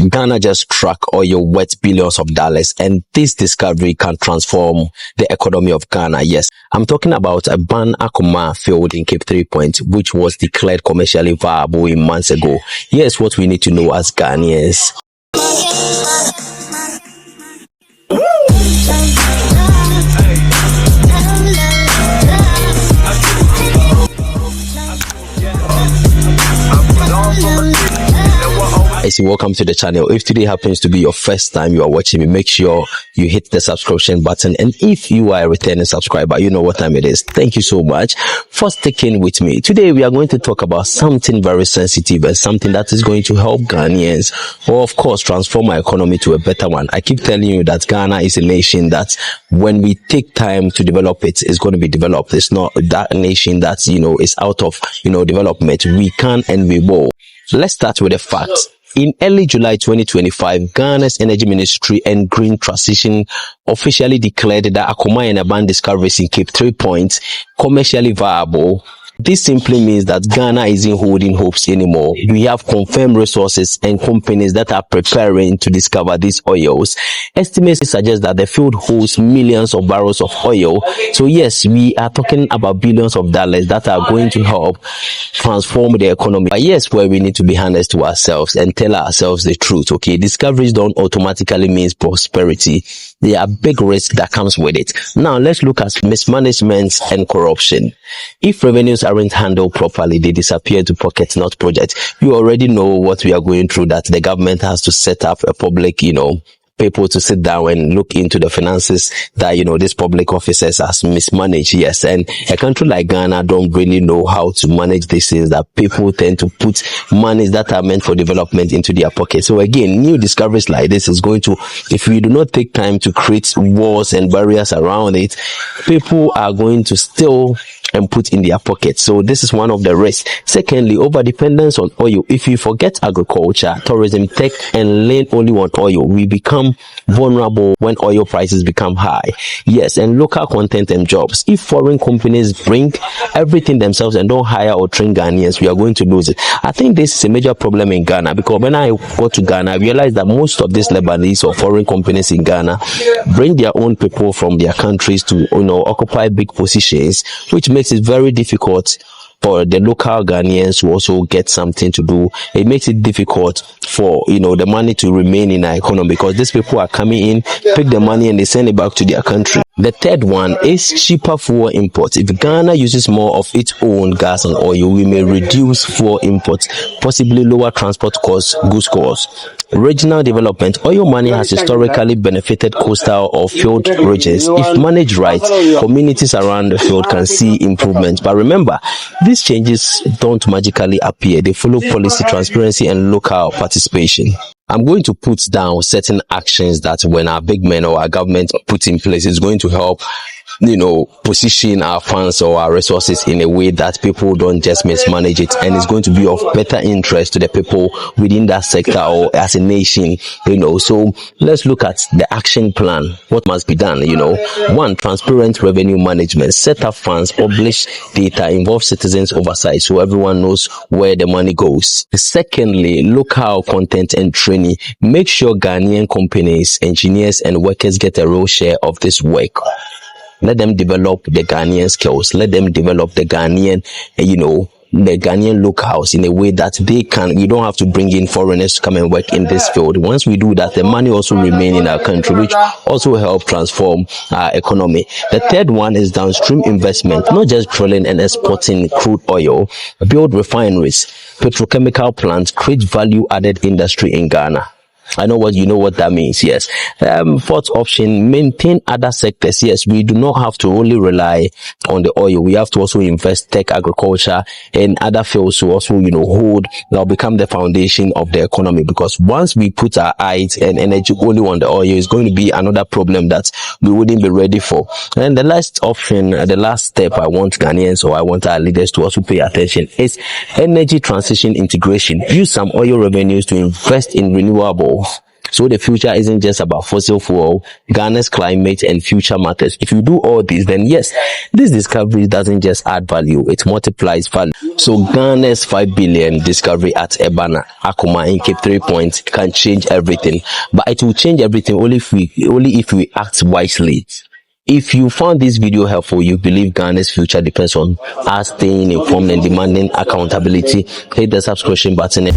Ghana just struck oil worth billions of dollars, and this discovery can transform the economy of Ghana. Yes, I'm talking about a Ban Akoma field in Cape 3 Point, which was declared commercially viable in months ago. Here's what we need to know as Ghanaians. I say welcome to the channel. If today happens to be your first time you are watching me, make sure you hit the subscription button, and if you are a returning subscriber, you know what time it is. Thank you so much for sticking with me. Today we are going to talk about something very sensitive and something that is going to help Ghanaians, or of course transform our economy to a better one. I keep telling you that Ghana is a nation that when we take time to develop it, it's going to be developed. It's not that nation that is out of development. We can and we will. Let's start with the facts. In early July 2025, Ghana's Energy Ministry and Green Transition officially declared that Akoma and Aban discoveries in Cape 3 Point commercially viable. This simply means that Ghana isn't holding hopes anymore. We have confirmed resources and companies that are preparing to discover these oils. Estimates suggest that the field holds millions of barrels of oil. So yes, we are talking about billions of dollars that are going to help transform the economy. But yes, where we need to be honest to ourselves and tell ourselves the truth. Okay, discoveries don't automatically mean prosperity. There are big risks that comes with it. Now let's look at mismanagement and corruption. If revenues aren't handled properly, they disappear to pockets, not projects. You already know what we are going through, that the government has to set up a public, people to sit down and look into the finances that these public officers has mismanaged. Yes, and a country like Ghana don't really know how to manage these things, that people tend to put monies that are meant for development into their pocket. So again, new discoveries like this is going to, if we do not take time to create walls and barriers around it, people are going to steal and put in their pockets. So this is one of the risks. Secondly, over dependence on oil. If you forget agriculture, tourism, tech, and lean only on oil, we become vulnerable when oil prices become high. Yes, and local content and jobs. If foreign companies bring everything themselves and don't hire or train Ghanaians, we are going to lose it. I think this is a major problem in Ghana, because when I go to Ghana, I realized that most of these Lebanese or foreign companies in Ghana bring their own people from their countries to occupy big positions, which makes it very difficult for the local Ghanaians to also get something to do. It makes it difficult for the money to remain in our economy, because these people are coming in, pick the money, and they send it back to their country. The third one is cheaper fuel imports. If Ghana uses more of its own gas and oil, we may reduce fuel imports, possibly lower transport costs, goods costs. Regional development. Oil money has historically benefited coastal or field regions. If managed right, communities around the field can see improvement. But remember, these changes don't magically appear. They follow policy, transparency, and local participation. I'm going to put down certain actions that when our big men or our government put in place, is going to help position our funds or our resources in a way that people don't just mismanage it, and it's going to be of better interest to the people within that sector or as a nation. So let's look at the action plan. What must be done? One, transparent revenue management. Set up funds, publish data, involve citizens oversight so everyone knows where the money goes. Secondly, local content and training. Make sure Ghanaian companies, engineers, and workers get a real share of this work. Let them develop the Ghanaian skills. Let them develop the Ghanaian, the Ghanaian locals in a way that they can. You don't have to bring in foreigners to come and work in this field. Once we do that, the money also remain in our country, which also help transform our economy. The third one is downstream investment, not just drilling and exporting crude oil. Build refineries, petrochemical plants, create value added industry in Ghana. I know what that means. Yes. Fourth option, maintain other sectors. Yes, we do not have to only rely on the oil. We have to also invest tech, agriculture, and other fields to also, hold, now become the foundation of the economy. Because once we put our eyes and energy only on the oil, it's going to be another problem that we wouldn't be ready for. And the last option, the last step I want Ghanaians or I want our leaders to also pay attention is energy transition integration. Use some oil revenues to invest in renewables So the future isn't just about fossil fuel, Ghana's climate and future matters. If you do all this, then yes, this discovery doesn't just add value, it multiplies value. So Ghana's 5 billion discovery at Ebana, Akuma in Cape 3 Points can change everything. But it will change everything only if we act wisely. If you found this video helpful, you believe Ghana's future depends on us staying informed and demanding accountability, hit the subscription button.